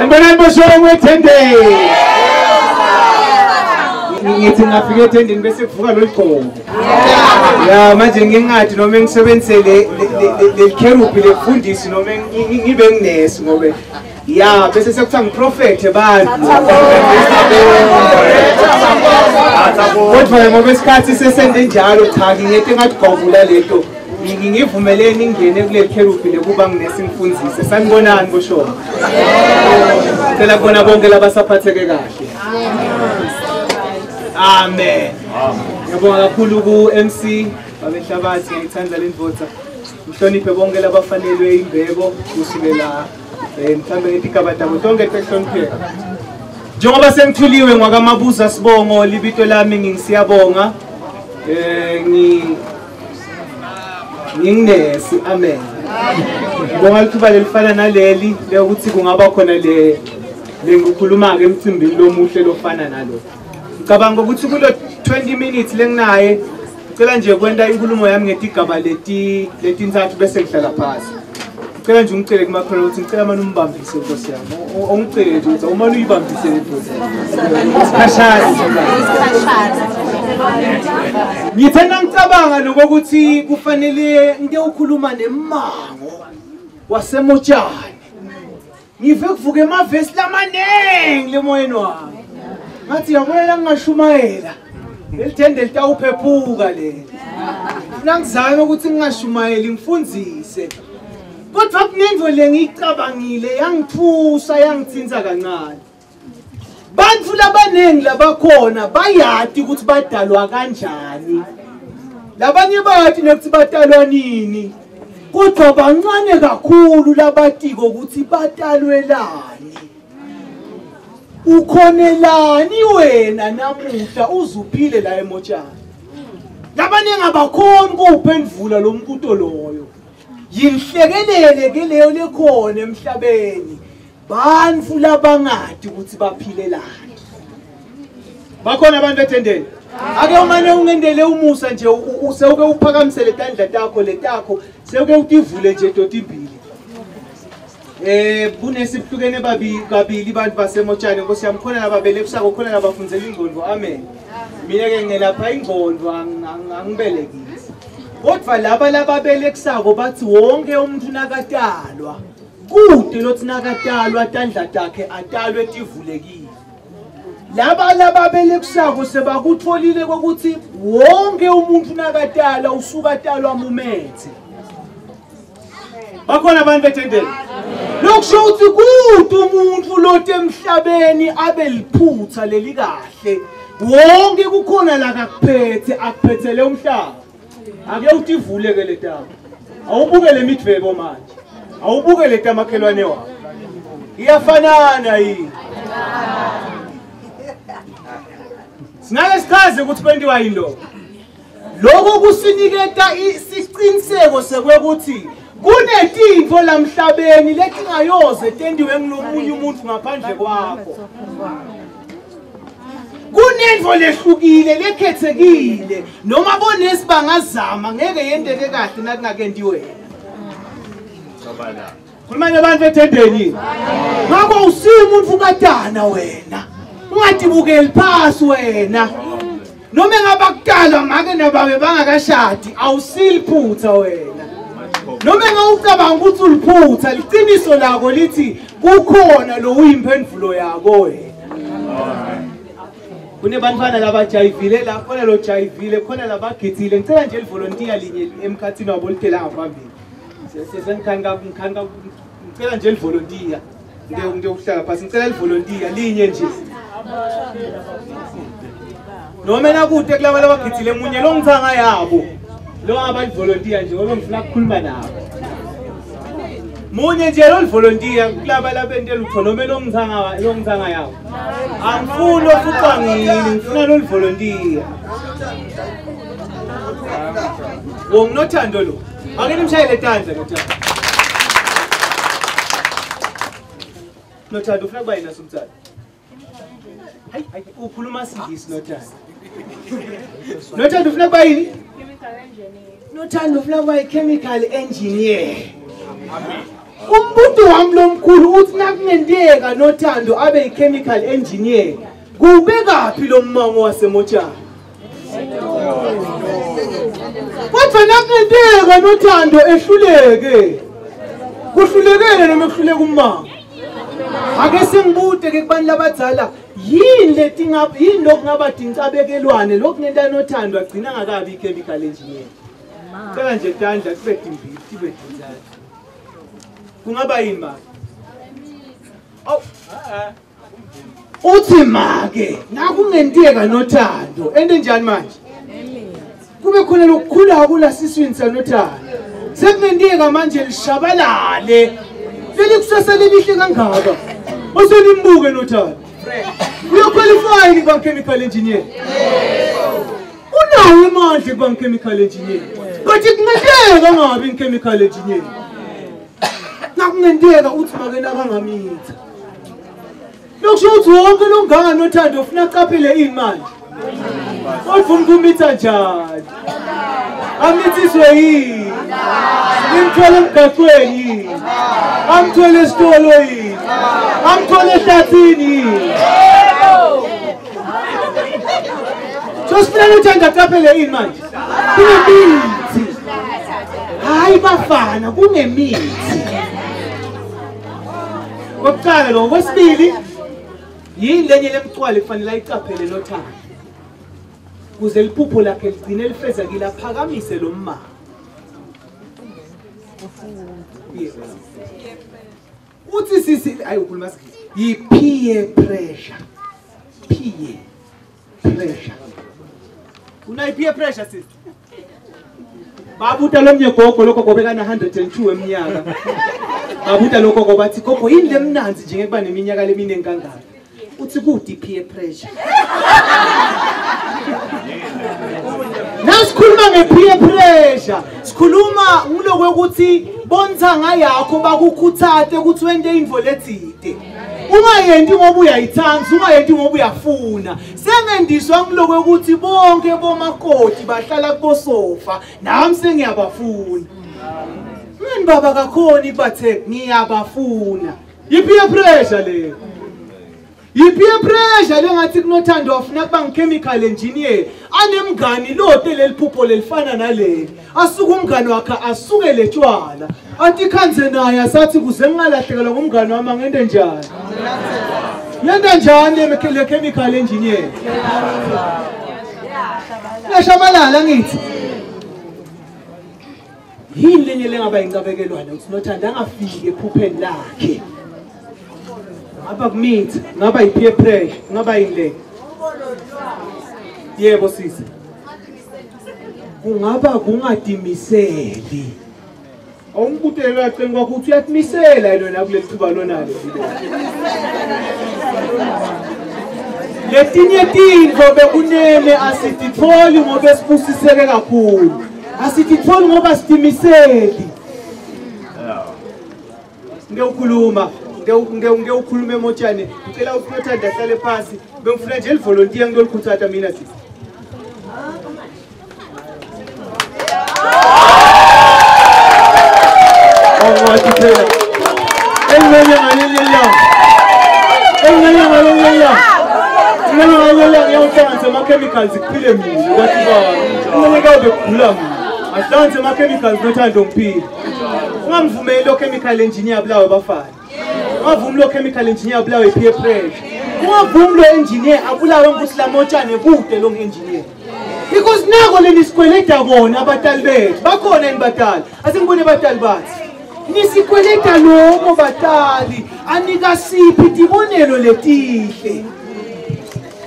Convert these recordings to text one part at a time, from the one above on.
Sanibonani bosholo wetende. Ngithi ngafika etendeni bese kuvuka lo ligqoko. Ya manje ngingathi noma ngisebenzise le kerubi lefundisi noma ngibe nginesi ngoba ya bese sekuthiwa ngiprophet abantu. Kodwa ngoba isikhathi sesende njalo cha ngiyethe ngathi gqokula lento. Ngivumeleni ngene kule kerubi lekuba nginesi ngifundzise. Sanibonani bosholo. Ngicela kubona bonke labasaphatheke kahle. Amen. Ngiyabonga kakhulu ku MC babehlabathi ngithanda lendvodza. Mhloniphe bonke labafanelwe imbeko kusukela mhlambe ngetikabadabo tonke ehlonipheka. Njengoba sengithuliwe ngwakamabuza Sibongo libito lami ngisiyabonga. Nginesi amen. Ngibonga lithuba lelifana naleli lokuthi kungaba khona le ngikukhuluma ke emcimbini lomuhle lofana nalo. Ngicabanga ukuthi kulo 20 minutes lenginaye ngicela nje kwenda inkulumo yami ngetigaba letintathu bese ngihlala phansi. Ngicela nje ungicele kumakhona ukuthi ngicela manje umbambise Nkosi yami. Ongicele ukuthi uma uyibambise lendoda. Isikhashana. Ngithanda ngicabanga nokuthi kufanele ngike ukhuluma nemango wasemotshani. Ngive kuvuka emavesi lamanengi lemoyeni wami. Ngathi yabona ngingashumayela. Lelithende litawuphephuka leli. Ngizame ukuthi ngingashumayeli ngifundzise. Kodwa kunento lengicabangile yangithusa yangithinza kancane. Bantu labanengi labakhona bayati ukuthi badalwa kanjani. Labanye bathi nokuthi badalwa nini. Kodwa bancane kakhulu labatiko ukuthi badalwelani. Ukhonelani wena namuhla uzuphile la emotshani. Labanengi abakhona ukuphendvula lo mbuto loyo. Yinhlekelele ke leyo lekhona emhlabeni. Bantu labangadi ukuthi baphilelani. Bakhona abantu ethendeni. Ake umane ungendele umusa nje usewuke uphakamisele itandla takho letakho sewuke utivule nje doti imbili. Kunesiphlukene kabili bantu basemotshani Nkosi yami khona lababelekusako khona labafundzela ingqondo amen. Mina ke ngelapha ingqondo angibelekisi. Kodwa laba lababelekusako bathi wonke umuntu nakatalwa kude lothi nakatalwa tandla takhe atalwe tivulekile. Laba lababelekusako sebakutfolile ukuthi wonke umuntu nakatalwa usuka atalwa mumethe. Bakhona abantu bethendeni. Lokusho ukuthi kude umuntu lothi emhlabeni abe liphutha leli kahle. Wonke kukhona la akuphethele umhlaba. Ake utivule ke letaba. Awubuke le midvebo manje. Awubuke le tamakhelwane wakho. Iyafanana yini? Singake sichaze ukuthi kwenziwa yini lo. Lokho kusiniketa isiqiniseko sekwekuthi kunetinto lamhlabeni letingayoze tendiwe ngilomunye umuntu ngaphandle kwakho. Kunento lehlukile lekhethekile noma bonesi bangazama ngeke yendeke kahle nakungakenti wena. Khuluma nabantu bethendeni. Ngakho usimuntu ukadana wena. Ungadibukeli phasi wena. Noma ngabakudala ngake nababe bangakashadi awusiliphutha wena. Noma ngawucabanga ukuthi uliphutha liqiniso lakho lithi kukhona lo uyimphendvulo yakho wena. Kunebantwana labajayivile la khona lo jayivile khona labagithile ngicela nje livolunteer linye emkhathini wabo lithela ngaphambili. Sesengikhanga ngicela nje livolunteer. Ngeke ukuhlala phansi ngicela livolunteer linye nje. Noma nakude kulaba labagithile munye lo ngithanga yabo. Lo abalivolunteer nje ngoba ngifuna ukukhuluma nabo. Munye nje lo volunteer kulaba labentela utho noma lo ngithanga yabo. Angifuni ofuqa ngifuna lo volunteer. Wonginothando lo. Ake nimshayele tandla nothando. Nothando ufuna kuba yina somthando. Hayi ukhuluma singisi nothando. Nothando ufuna kuba yini? Chemical engineer. Nothando ufuna kuba chemical engineer. Umbuto wami lomkhulu uthi nakungenteka noThando abe chemical engineer kubekaphi lo mmango waseMotshani kodwa nakungenteka noThando ehluleke kuhlulekele noma kuhluleka ummango ake singibude ke kubantu labadzala yini letingabe yini lokungabadinga abekelwane lokungenta noThando agcina ngakabi chemical engineer cela nje tandla kube dimbili tibe dinzala kungaba yini ba uthi make nakungenteka noThando ende njani manje kube khona lokukhula kulasiswini sanoThando sekungenteka manje lishabalale leli kusasa lelihle kangaka oselimbuke noThando uyaqualify kuba chemical engineer unawo imandla kuba chemical engineer but kungenteka ngabe chemical engineer nakungenteka uthi make nakangamitha lokusho uthi wonke longanga noThando ufuna qaphele imali kodwa umkumitha njani amithiswe yini imthwele emgaqweni yini amthwele esitolo yini amthwele ehlathini yini sosifuna noThando aqaphele yini manje kunemithi hayi bafana kunemithi kokuqala lo kwesibili yini lenye lemcwala kufanele ayiqaphele noThando kuze liphupho lakhe ligcine lifezekile aphakamise lo mma uthi sisi ayi ukhuluma yi peer pressure una peer pressure sisi babuta lomnye gogo lokho kobekana 102 eminyaka babuta lokho kobathi gogo yini lemnanzi njengekuba neminyaka leminingi kangaka uthi kuti peer pressure nasikhuluma ngepeer pressure sikhuluma ngilokwe ukuthi bonthanga yakho bakukhuthathe ukuthi wente into lethide ungayenti ngoba uyayithanda ungayenti ngoba uyafuna sengendiswa ngilokwe ukuthi bonke bomakoti bahlala kusofa nami sengiyabafuna ngini baba kakhona bathe ngiyabafuna ipeer pressure le ipeer pressure lengathi kunoThando wafuna kuba chemical engineer anemngani lote leliphupho lelifana naleli asuka umngani wakhe asuke letshwala athi khanze naye asathi kuze ngingalahlekelwa ngumngani wami ngende njani yenda njani le chemical engineer yashabalala ngithi yini lenye lengaba incabekelwana ukuthi noThando angafiki ephupheni lakhe ngaba kumithi ngaba ipeer pressure ngaba yile yebo sisi kungaba kungadimiseli awumbutelela aqeni kwakho uthi uyatimisela yena kuleli thuba lonalo letinye tintfo bekunene asititholi ngoba sibusiseke kakhulu asititholi ngoba sidimiseli ngeukhuluma ngeukhuluma eMotshani ngicela ukuthi noThando ahlale phansi bengifuna nje livolunteer ngilolikhuthatha mina sisi wathi phela engene ngaleliya ngiyawuhlanganisa ama-chemicals kuphile mina kwathi ngeke kabe kugula mina ahlanganise ama-chemicals noThando ngiphile ungamvumeli lo chemical engineer abulawe bafana ungavumi lo chemical engineer abulawe ipeer pressure ungavumi lo engineer abulawe ngokuthi la Motshani kude lo engineer because nako leni sikweleta bona abatali bethu bakhona yini batali asengibone batali bathi nisikweleta lokho batali anika siphi tibonelo letihle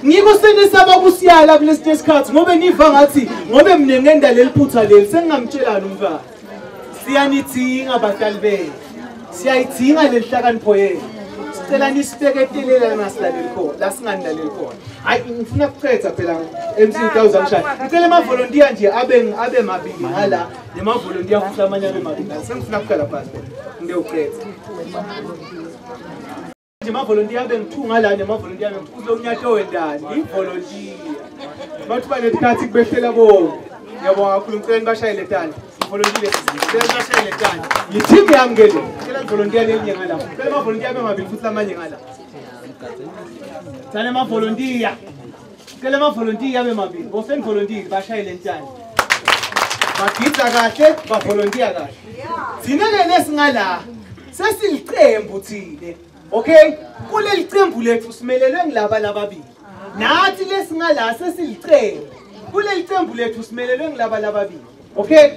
ngiko senisaba kusiyala kulesi isikhathi ngobe niva ngathi ngobe mina ngenda leliphutha leli sengingamtshelana umfana siyanithinga batali bethu siyayidinga lelihlakanipho yenu sicela nisibeketelela ngasilaleli khona la singanilaleli khona hayi ngifuna kucetha phela MC 1000 shaya ngicela ama-volunteer nje abe mabili ngala nema-volunteer futhi amanye abe mabili sengifuna kuqala phasi ngiyocetha nje ama-volunteer abe ngi-2 ngala nema-volunteer abe ngi-2 lo mnyato wendani i-volunteer bathi banesikhathi kubehlela bonke ngiyabonga kakhulu ngicela nibashayele tanda volunteer sicela njani yiteam yami ke le sicela volunteer lelinye ngala sicela ama volunteer bemabili futhi lamanye ngala Tana ma volunteer sicela ama volunteer bemabili bose volunteer bashayele ntani bagidza kahle ba volunteer kahle thina ke lesingala sesiliqembu thile okay kuleli qembu lethu simelelwe ngilaba lababili nathi lesingala sesiliqembu kuleli qembu lethu simelelwe ngilaba lababili okay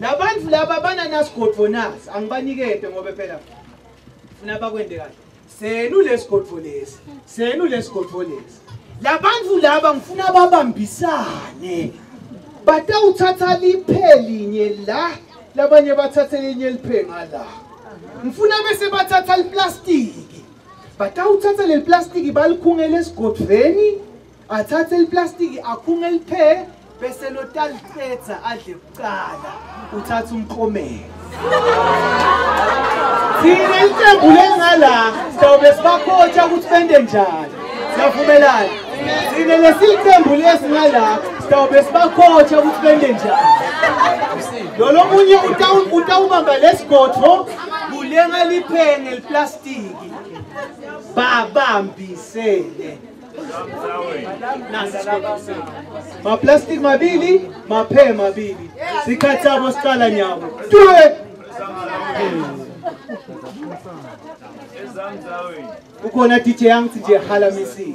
labantu laba bananasigotfonas angibanikede ngoba phela ufuna bakwende kahle senu lesigotfo lesi senu lesigotfo lesi labantu laba ngifuna babambisane batawuthatha liphelinye la labanye bathatha linye liphe ngala ngifuna bese bathatha liplastiki batawuthatha leliplastiki balikhungele esigodveni athathe liplastiki akhungele liphe bese lotalithetha adle kuqala uthatha umqomelo thina iqembu lengala sawube sibakhotsha ukuthi bende njani siyavumelana thina lesiqembu lesingala sawube sibakhotsha ukuthi bende njani lo munye utawubamba lesigodvo kulenga liphenge liplastiki babambisene ma plastic mabili maphe mabili sikhathabo siqala nyabo tuwe ukhona DJ yangithi nje halamisisi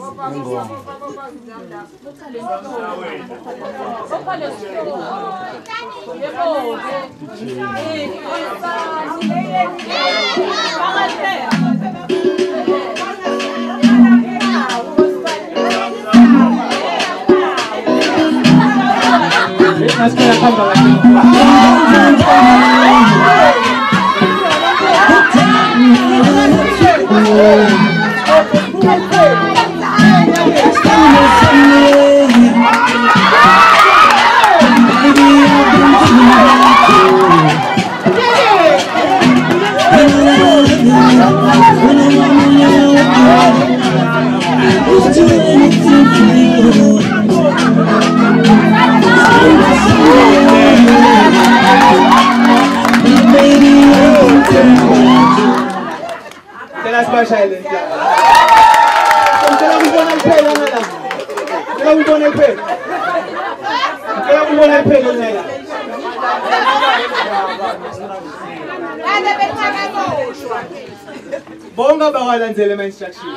bonga bawalandzele ama instruction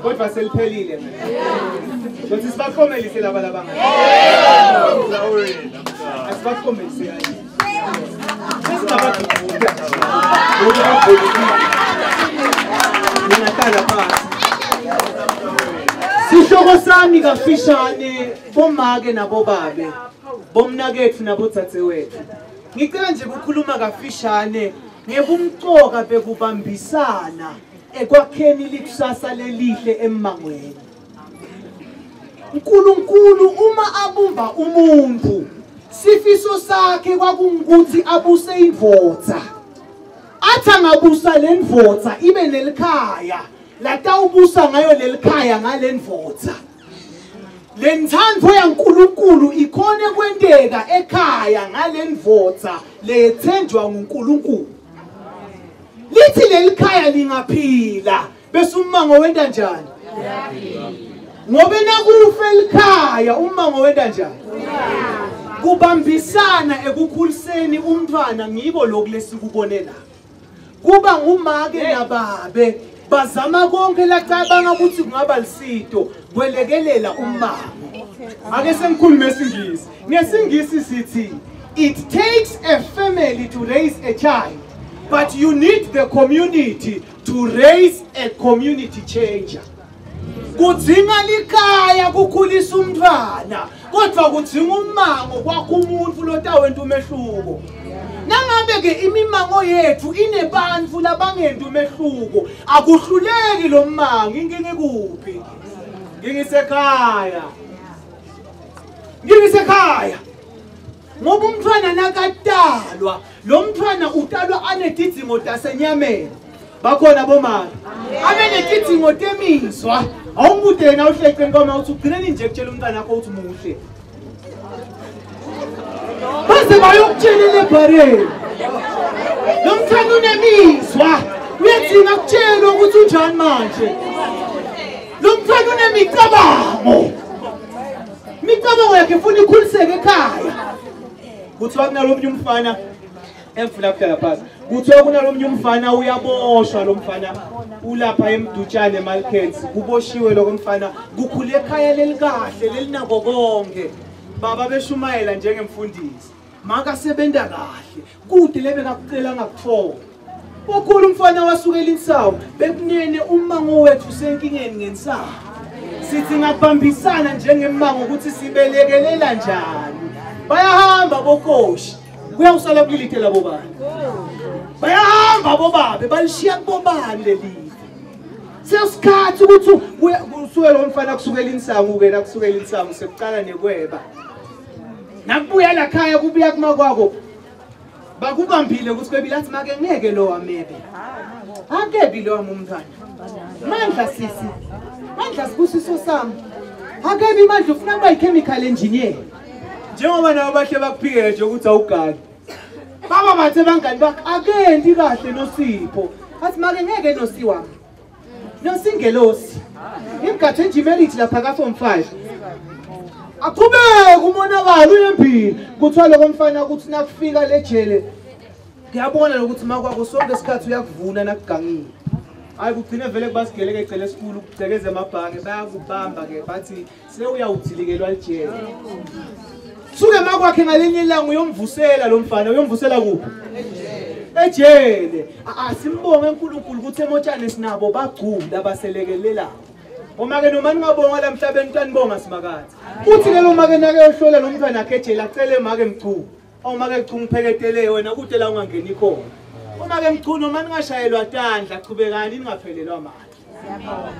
kodwa seliphelile ukuthi sibakhomelise laba labanga asibakhomelise sihloko sami kafishane bomake nabobabe bomnakethu nabodzadzewethu ngicela nje ukukhuluma kafishane ngebumcoka bekubambisana ekwakheni likusasa lelihle emmangweni uNkulunkulu uma abumba umuntu sifiso sakhe kwakungukuthi abuse indvodza athi angabusa lendvodza ibe nelikhaya latawubusa ngayo lelikhaya ngalendvodza lenthandvo yaNkulunkulu ikhona kwenteka ekhaya ngalendvodza lethenjwa nguNkulunkulu lithi lelikhaya lingaphila bese umango wenda njani ngobe nakufa elikhaya umango wenda njani kubambisana ekukhuliseni umntwana ngibo lokulesikubone la kuba ngumake nababe bazama konke lacabanga ukuthi kungaba lisito kwelekelela umango ake sengikhuluma esingisi ngesingisi sithi it takes a family to raise a child but you need the community to raise a community changer kudzinga likhaya kukhulisa umntwana kodwa kudzinga umango kwakho umuntu lotawenta umehluko nangabe ke imimango yethu inebantfu labangenta umehluko akuhluleki lo mango inkinga kuphi ngingisekhaya ngoba umntwana nakatalwa lo mntwana utalwa anetidzingo tasenyameni bakhona bomama abanetidzingo temizwa awumude yena uhlekeni kwama uthi ugcineni nje kutshela umntwana wakho uthi muhle baze bayokutshela ebhareni lo mfana unemizwa uyadinga kutshelwa ukuthi unjani manje lo mfana unemicabango imicabango yakhe ifuna ikhuliseke ekhaya kuthiwa kunalomnye umfana emfuna kuhlala phansi kuthiwa kunalomnye umfana uyaboshwa lo mfana ulapha emdutshane eMalkens kuboshiwe lo mfana kukhule ekhaya lelikahle lelinako konke baba beshumayela njengemfundisi maka sebenda kahle kude lebe ngakucela ngakuthola ukhulu umfana wasukela insawu bekunene umango wethu senkingeni ngensawu sithi ngabambisana njengemango ukuthi sibelekelela njani bayahamba bokoshi kuyawusala kulithe labo bani bayahamba bobabe balishiya kubobani lelithi sesikhathi ukuthi kusukela umfana kusukela insangu ke nakusukela insangu sekuqala nekweba nakubuya la khaya kubuya kumakwako bakubambile ukuthi kwebilathi make ngeke lo wamebe akebi lo umntwana mandla sisi mandla sibusiso sami akebi mandla ufuna kuba yi-chemical engineer njengoba nawo bahle bakuphikele nje ukuthi awugani baba bathe bangani bakhe akendi kahle noSipho athi make ngeke noSi wami nosingelosi imgathe enjimelithi lapha ka-form 5 aqhubeke umonakalo uyempilo kuthiwa lo mfana ukuthi nakufika lejele ngiyabona lokuthi makwakho sonke isikhathi uyakuvuna nakugangile hayi kugcine vele kubasigeleke ecela esikhulu ukucekeza emabhange bayakubamba ke bathi sewuyawuthilikelwa lijele suke makwakhe ngalinye ilanga uyomvusela lo mfana uyomvusela kuphi ejele asimbonge uNkulunkulu ukuthi emotshane sinabo bagcula abaselekelela omake noma ningabonga la emhlabeni kanibonga simakathi uthi ke lo make nake yohlola lo mntwana akhe ejele acele make mchu awumake mchu ngipheketele wena kude la ungangeni khona omake mchu noma ningashayelwa tandla qhubekani ningaphelelwa manje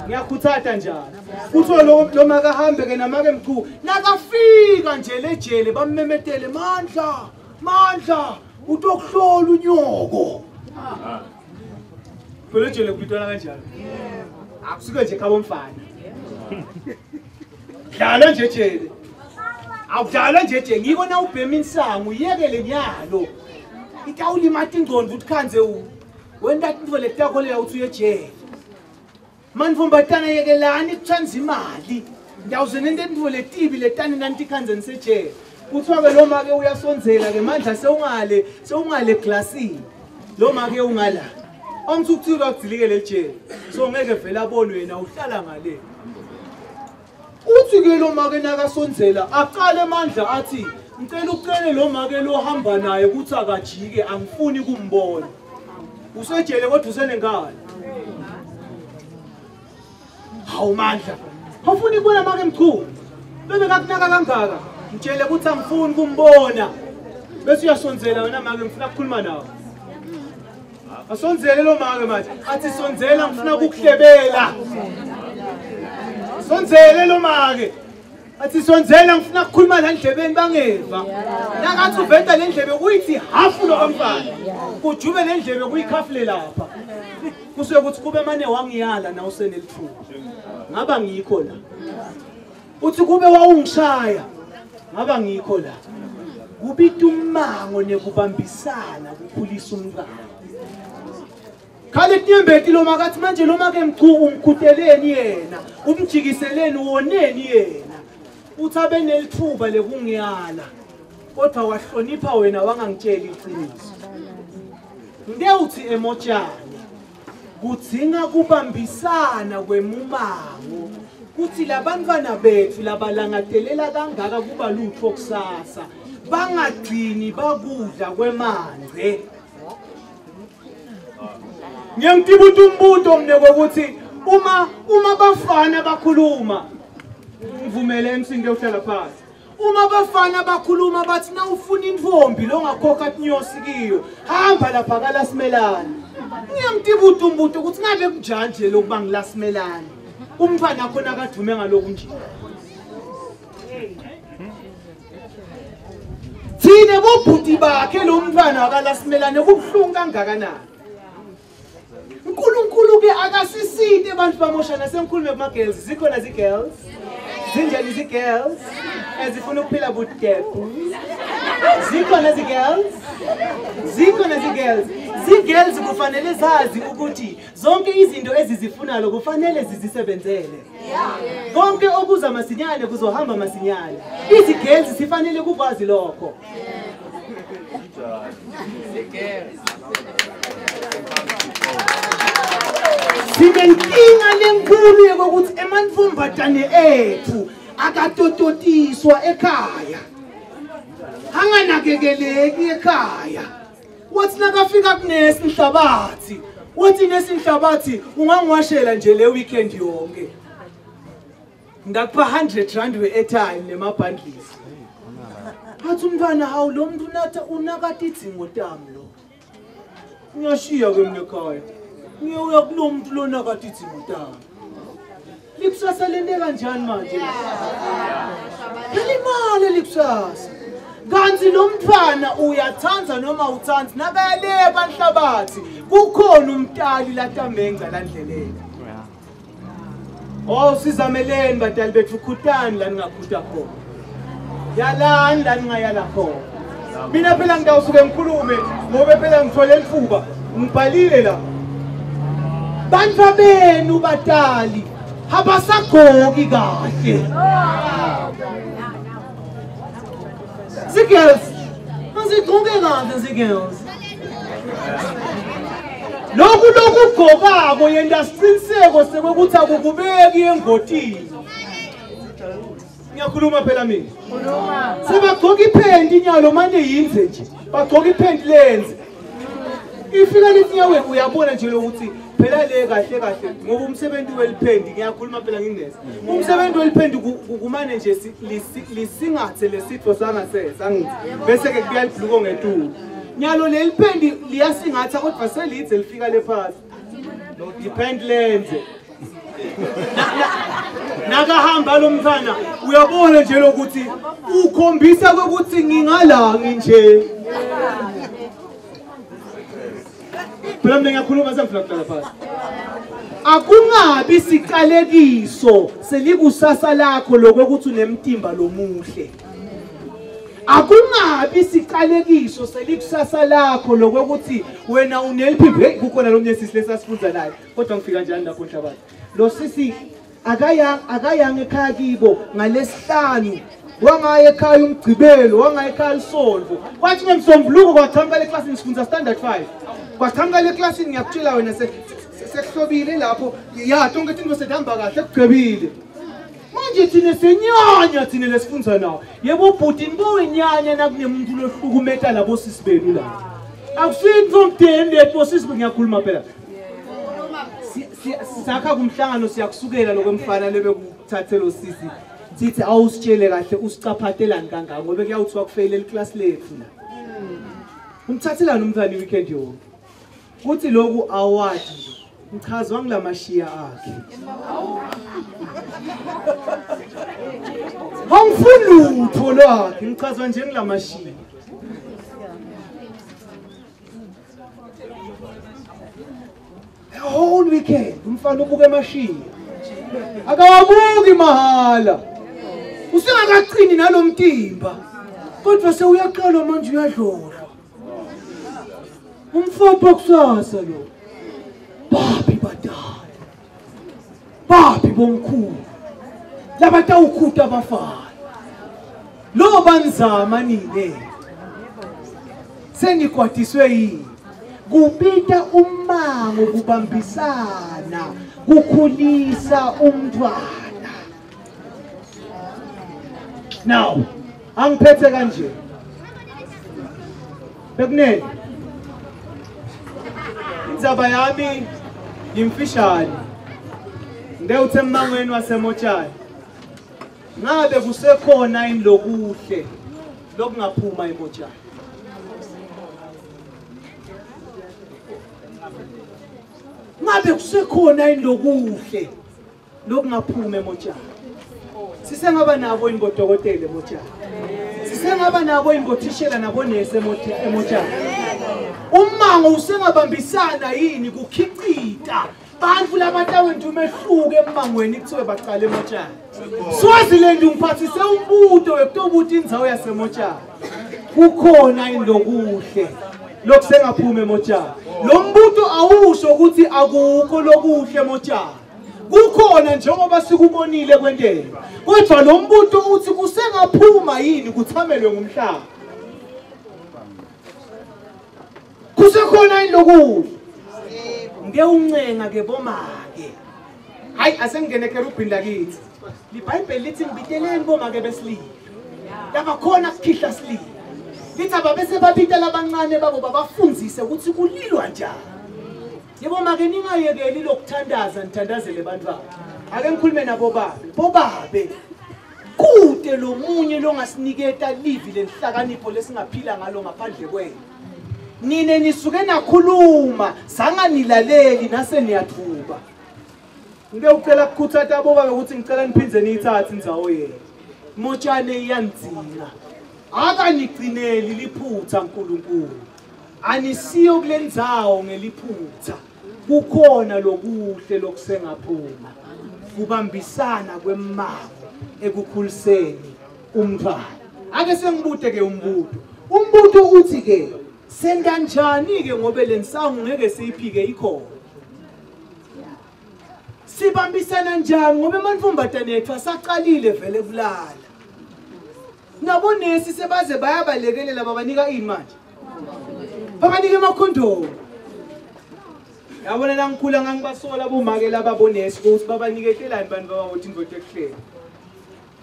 ngiyakhuthatha njalo kuthiwa lo make ahambe ke namake mchu nakafika nje lejele bammemetele mandla utokuhlola unyoko phela ejele kubitwana kanjalo akusuke nje khabo mfana dlala nje jele awudlala nje je ngiko na ubhema insangu yekele nyalo itawulimata ingqondo ukuthi khanze wenda into letakholela uthi uyejele manivumbatana yekelani kuthanza imali ndawuze nento into letibi letani nanti khanze nisejele kuthiwa ke lo make uyasonzela ke mandla sewungale classini lo make ungala angithi ukuthika kudzilikele ejele so ngeke vele abone wena uhlala ngale uthi ke lo make nakasonzela aqale amandla athi ngicela ucele lo make lo hamba naye ukuthi akajike angifuni kumbona usejele kodwa usenenkani hawu mandla awufuni kubona make mchulu bebe kakunaka kangaka ngitshele ukuthi angifuni kumbona bese uyasonzela wena make ngifuna ukukhuluma nawe asonzele lo make manje athi sonzela ngifuna ukuhlebela sonzele lo make athi sonzela ngifuna ukukhuluma la ndlebeni bangeva nakathi uveta le ndlebe kuyithi hafu lo kamfana kujube le ndlebe kuyikhafule lapha kusuke ukuthi kube mane wangiyala na usenelithuba ngaba ngikho la uthi kube wawungishaya ngaba ngikho la kubita umango nekubambisana kukhulisa umntwana khale tinyembeti lo makathi manje lo make mchu umkhuteleni yena umjikiseleni woneni yena uthi abe nelithuba lekungiyala kodwa wahlonipha wena wangangitsheli iqiniso ngiyuthi emotshane kudzinga kubambisana kwemumango kuthi labantwana bethu labalangadelela kangaka kuba lutho kusasa bangagcini bakudla kwemanze ngiyangitibuta umbuto mne kokuthi uma bafana bakhuluma ngivumele emsinde uhlala phansi uma bafana bakhuluma bathi na ufuna intombi lo ngakhokha tinyosi kiyo hamba lapha kaLasimelane ngiyangitibuta umbuto ukuthi ngabe kunjanje lokuba ngiLasimelane umfana khona akadume ngaloku nje thine bobhuti bakhe lo mntwana kaLasimelane kubhlungu kangakanani uNkulunkulu ke akasisinde abantu bamoshana sengikhulume kuma girls zikhona girls zinjani girls ezifuna ukuphila budebu Zikhona zi-girls? Zikhona zi-girls? Zi-girls kufanele zazi ukuthi zonke izinto ezizifunayo kufanele zizisebenzele. Konke okuza masinyane kuzohamba masinyane. Izi-girls sifanele kukwazi lokho. Sinenkinga lenkulu yokuthi emantfombatane ethu akatototiswa ekhaya. Anganakekeleki ekhaya. Wathi nakafika kunesinhlabathi, wathi nesinhlabathi ungangiwashela nje le weekend yonke. Ngakupha 100 rand we-airtime nema-bundles. Athi umntwana hawu lo muntu unakati idzingo tami lo. Ngiyashiya kwemne ekhaya. Ngiyuya kulo muntu lo nakati idzingo tami. Likusasa lente kanjani manje? Yalimali likusasa. Kanti lo mntwana uyathanza noma uthanzi nakale banhlabathi kukhona umntali laTamenga landleleni. Oh sizameleni badali bethu khutani la ningakhutha khona. Yalani la ningayala khona. Mina phela ngidawusuke ngikhulume ngoba phela ngithole lithuba ngibhalile la. Bantu batali abasagoki kahle. Zigirls, azigqoke kahle zigirls. Lokhu gqokako yenda siqiniseko sekuthi akukubeki engotini. Ngiyakhuluma phela mina. Khuluma. Sebagqoka iphendi inyalo manje yinze nje. Bagqoka iphendi lenze. Ifika lesinyaweni uyabona nje ukuthi phela le kahle ngoba umsebenzi weliphendi ngiyakhuluma phela nginginesa. Umsebenzi weliphendi kumane nje lisingathe lesitho sangasese angithi bese ke kuya libhluko ngetulu. Nyalo leliphendi liyasingatha kodwa selithe lifika lephasi. No depend lenze. Nakahamba lo mfana uyabona nje lokuthi ukhombisa ukuthi ngingala nje. Phela mina ngiyakhuluma sengifuna kuhlala phansi. Akungabi siqalekiso selikusasa lakho lokuthi unemtimba lomuhle. Akungabi siqalekiso selikusasa lakho lokuthi wena uneliphimbo kukhona lo mnyesisi lesasifunza naye kodwa ngifika njani lapho enhlabathi. Lo sisi akayanga ekhaya kibo ngalesihlanu. Wangaya ekhaya umgcibelo, wangaya ekhaya isonto. Kwathi ngemsombuluko kwaqhamuka le class ngifunza standard 5. Kwaqhamuka le class ngiyakutshela wena sekuhlobile lapho. Ya tonke into sedihamba kahle kugqibile. Manje thina senyanya thina lesifunza nawo. Yebo bhuti nibowenyanya nakunemuntu lohlukumeta labo sisi benu la. Akusinto mdeni letho sisi ngiyakhuluma phela. Sakha kumhlangano siyakusukela lokwemfana lebekuthathelo sisi. Sithi awusitshele kahle usicaphathelani kangaka ngoba kuyawuthiwa kufeyile leclass lethu la. Umthathelani umntwana weekend yonke. Kuthi lokhu award nje. Ngichazwa nglamashiya akhe. Awufuni utho lwakhe ngichazwa nje nglamashiya. Whole weekend umfana ubuke emashiya. Akawabuki mahala. Usengakaqini nalomtimba. Kodwa sewuyaqala manje uyadlula. Umfapha kusasa lo. Babi badala. Babi bomkhulu. Labatawukhuta abafana. Lo banzama nini. Sengikwatiswe yini. Kupita umango kubambisana. Kukhulisa umntwana. Now, angiphethe kanje. Bekunene. Indzaba yami imfishane. Ngewuthe emangweni waseMotshani. Ngabe kusekhona inlokuhle lokungaphuma eMotshani. Ngabe kusekhona inlokuhle lokungaphuma eMotshani. Sisengaba nabo ingodokotela eMotshani. Sisengaba nabo ingothishela nabo nese eMotshani. Umango usengabambisana yini kukhicita bantu labatawethu umehluke emangweni kuthiwe baqala eMotshani. Swaziland umphathise umbuto wekutobuthi indzawo yaseMotshani. kukhona indokuhle lokusengaphuma emotshani. Lo mbuto awusho ukuthi akukho lokuhle emotshani. Kukhona njengoba sikubonile kwentela. Kodwa lo mbuto uthi kusengaphuma yini kuthamelwe ngumhlaba. Kusekhona indokuhle. Ngeke uncenga ke bomake. Hayi asengene ekerubhini lakithi. LiBhayibheli lithi ngibiteleni bomake besilile. Laba khona kukhihla silile. Lithi ababese babita labancane babo babafundzise ukuthi kulilwa njani. Yebo make ningayekeli lokuthandaza nithandazele bantwana. Ake ngikhulume nabo babe. Bobabe. Kude lo munye longasiniketa livi lenhlakanipho lesingaphila ngalo ngaphandle kwenu. Nine nisuke nakhuluma sanganilaleli nase niyathuba. Ngeke ucela ukukhuthatha bobabe ukuthi ngicela niphindze niyithathe indzawo yenu. Motshane iyandzina. Akanigcineli liphutha uNkulunkulu. Anisiyo kulendzawo ngeliphutha. Kukhona lokuhle lokusengaphuma. Kubambisana kwemmango ekukhuliseni umntwana. Ake sengibude ke umbuto. Umbuto uthi ke senda njani ke ngoba lensangu ngeke siyiphike ikhona. Sibambisana njani ngoba emantombazane ethu asaqalile vele kulala. Nabonesi sebaze bayabalekelela babanika ini manje. Babanika emakhondomu. Yabona la ngikhula ngangibasola bomake laba bonesi ukuthi babaniketelani bantu babawothi indoda ekuhlele.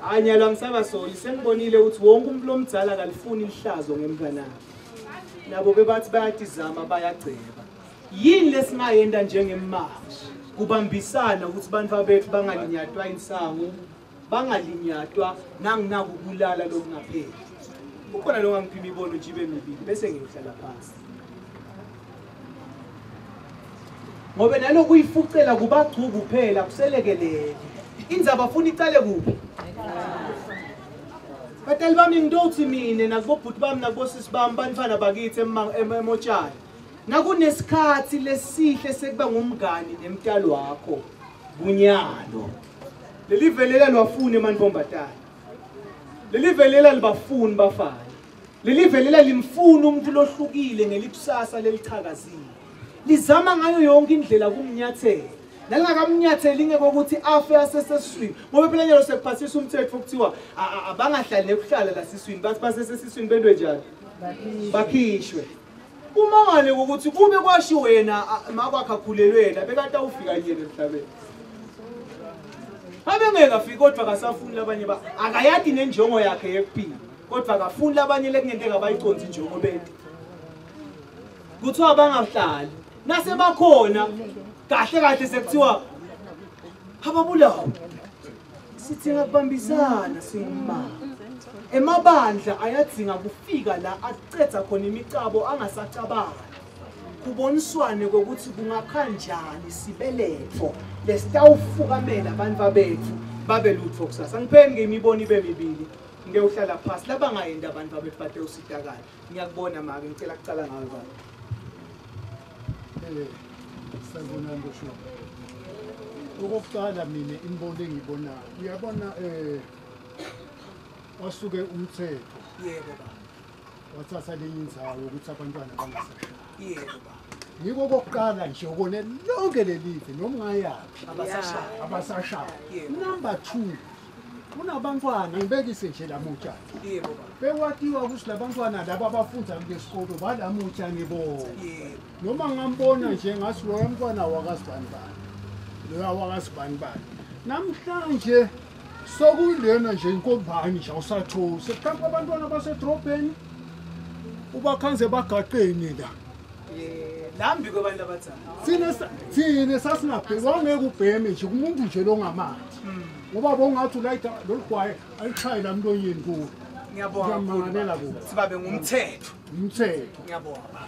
Anyalo angisabasoli sengibonile ukuthi wonke umuntu lomdzala kalifuni ihlazo ngemntwana. Nabo bebathi bayatizama bayagceba. Yini lesingayenda njengemmashi kubambisana ukuthi abantu bethu bangalinyatwa insangu, bangalinyatwa nanginakukulala lokungapheli. Ukhona lo ngangiphi imibono nje ibe mibili bese ngihlala phansi. Ngoba naloku uyifucela kubagcuku kuphela kuselekelele. Indzaba afuna icale kuphi? Batali bami ngidothi mina nakubobhuti bami nakubosisi bami banifana bakithi emotshani. Nakunesikhathi lesihle sekuba ngumngani nemtalo wakho bunyalo. Leli velela lwafuna emantombazane. Leli velela libafuni bafana. Leli velela limfuna umuntu lohlukile ngelikusasa lelichakazile. Lizama ngayo yonke indlela kumnyathela. Nalingakamnyatheli ngeke ukuthi afe asesesiswini. Ngoba phela njalo sekuphasisa umthetho ukuthiwa abangahlali ekuhlala la siswini bathi basesesiswini bendwe njani? Bakhishwe. Uma ngale ukuthi kube kwashiwo yena makwakhe akhulelwe yena bekade awufika yena emhlabeni. Abengeke afike kodwa akasafuni labanye akayadi nenjongo yakhe yekuphila. Kodwa akafuni labanye lekungenteka bayiconze injongo bethu. Kuthiwa bangahlali. Nase bakhona kahle kahle sekuthiwa ababulawo. Sithi ngakubambisana singumama. Emabandla ayadzinga kufika la acetha khona imicabo angasacabangi. Kuboniswane ukuthi kungakhanjani sibeletho lesitawufukamela abantu bethu babe lutho kusasa. Ngipheni ngemibono ibe mibili. Ngeke uhlala phansi labangayenda abantu bethu bathe usitakala. Ngiyakubona manje ngicela kucala ngayo baba. Sanibona ndosho. Okokuqala mina imbono engibonayo. Uyabona wasuke umthetho. Yebo baba. Wathatha lenye indzawo ukuthi abantwana bangasashaya. Yebo baba. Yiko kokuqala nje ubone lonke lelive noma ungayaphi Abasashaya. Number 2 kunabantwana ngibekise nje lamutsha. Yebo baba. Bekwatiwa ukuthi labantwana laba abafunda ngesikolo balamutsha ngibona. Yebo. Noma ngambona nje ngasi lo mntwana wakasibanibani. Lo wakasibanibani. Namhlanje sokuyilena nje inkombani nje awusatho sekhampa abantwana basedrobheni ubakhanze bagaqeni la. Lambi kwabantu abathana. Sine sasingabheki wangeke ubheme nje kumuntu nje longamanzi. Ngoba bongathi ulayita loligwaye alichaye la mlonyeni kuwo. Ngiyabonga ngiyamangala kubo. Sibabe ngumthetho. Umthetho. Ngiyabonga.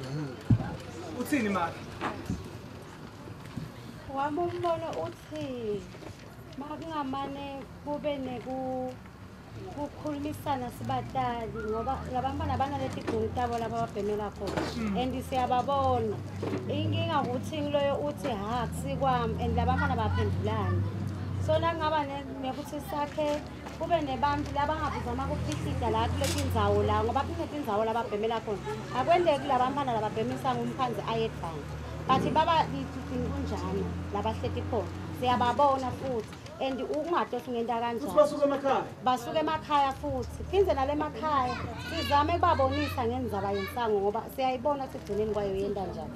Uthini manje? Wami umbono uthi makungamane kube kukhulumisana sibatali ngoba labantwana banaleti gqondo tabo laba ababhemela khona and siyababona inkinga ukuthi ngiloyo uthi ha kusikwami and labantwana baphendulana so la ngaba nekuthi sakhe kube nebantu labangavuzama kuphihliza la kuleti ndzawo la ngoba kuleti ndzawo lababhemela khona akwendeki labantwana lababhemisa ngumkhandzi ayedvana bathi baba lithi kunjani labahleti khona siyababona futhi and ukungadosi ngenta kanjani basuke emakhaya futhi phindze nale makhaya sizame ukubabonisa ngendzaba yensango ngoba siyayibona sigcineni kwayo yenta njani.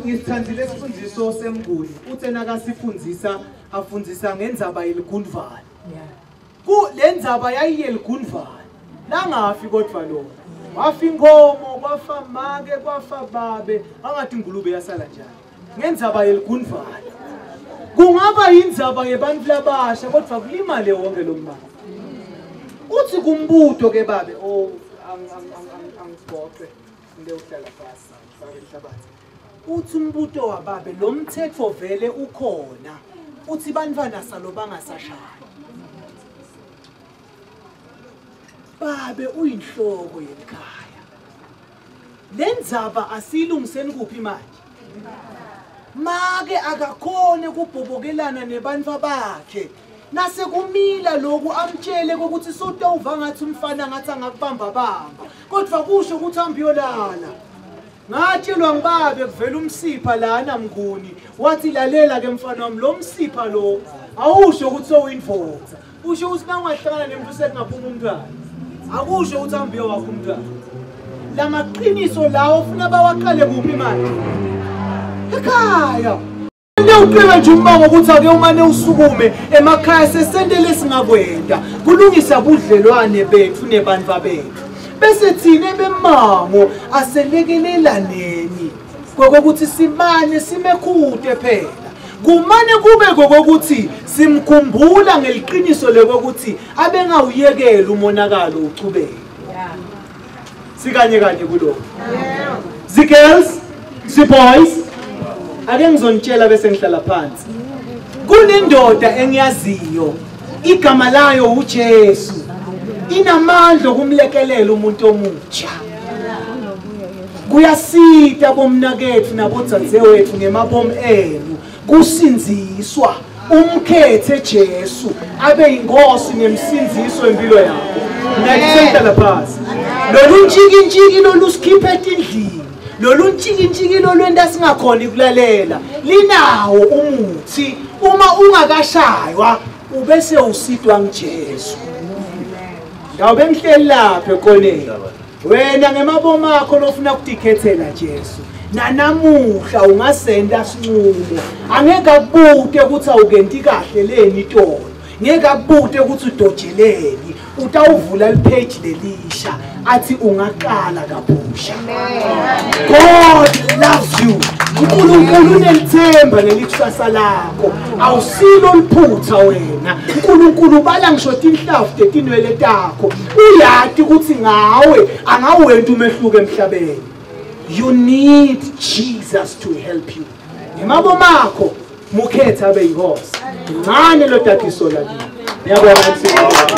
Ngisithandile isifundiso semnguni uthe nakasifundisa afundzisa ngendzaba yeligundvana le ndzaba yayiyeligundvana nangafi kodwa lona wafa inkomo kwafa make kwafa babe angathi ingulube yasala njani ngendzaba yeligundvana kungaba yindzaba yebantu labasha kodwa kulimale wonke lo mbala uthi kumbuto ke babe angibhoxe ngiyohlala phasi ngifake ihlabathi uthi umbuto wababe lo mthetho vele ukhona uthi bantwana salo bangasashaya babe uyinhloko yekhaya lendzaba asilungiseni kuphi manje make akakhone kubhobokelana nebantwa bakhe nase kumila lokhu amtshele ukuthi sotova ngathi umfana ngathi angakubamba bamba kodwa kusho ukuthi ambiyolala ngatshelwa ngibabe kuvela umsipha lana mnguni wathi lalela ke mfana wami lo msipha lo awusho ukuthi sowindvodza usho ukuthi nangahlangana nemuntu sekungaphuma umntwana akusho ukuthi ambiyo wakho umntwana lamaqiniso lawo ufuna bawaqale kuphi manje ekhaya uqiwe nje umbako ukuthi ake umane usukume emakhaya sesendele singakwenda kulungisa budlelwane bethu nebantwa bethu bese thina bemango aselekelelani kokuthi simane simekhude phela kumane kube kokuthi simkhumbula ngeliqiniso lokuthi abengawuyekela umonakalo uchubeke sikanye kanye kuloko girls boys ake ngizonitshela bese ngihlala phansi kunendoda engiyaziyo igama layo uJesu inamandla okumlekelela umuntu omutsha kuyasita bomnakethu nabodzadzewethu ngemabomu enu kusinziswa umkhethe Jesu abe inkosi nemsinziso empilo yakho ngayihlala phansi lolu ntshiki lolusikhiphe endlini lolu ntshiki lolwenda singakhona ukulalela linawo umuthi uma ungakashaywa ubese usitwa ngeJesu Yawube ngihleli lapha ekoneni wena ngemabomu akho lofuna ukudikhethela Jesu nanamuhla ungasenda sinqumo angeke akubuke ukuthi awukenti kahle leni itolo ngeke akubuke ukuthi udojeleni utawuvula ipage lelisha athi ungaqala kabusha God loves you uNkulunkulu unelithemba lelikusasa lakho awusilo liphutha wena uNkulunkulu bala ngisho inhlafu tetinwele takho uyati ukuthi ngawe angawenti umehluko emhlabeni. You need Jesus to help you. Ngemabomu akho mukhetha abe yinkosi ngane lo dadiso lakini. Ngiyabonga.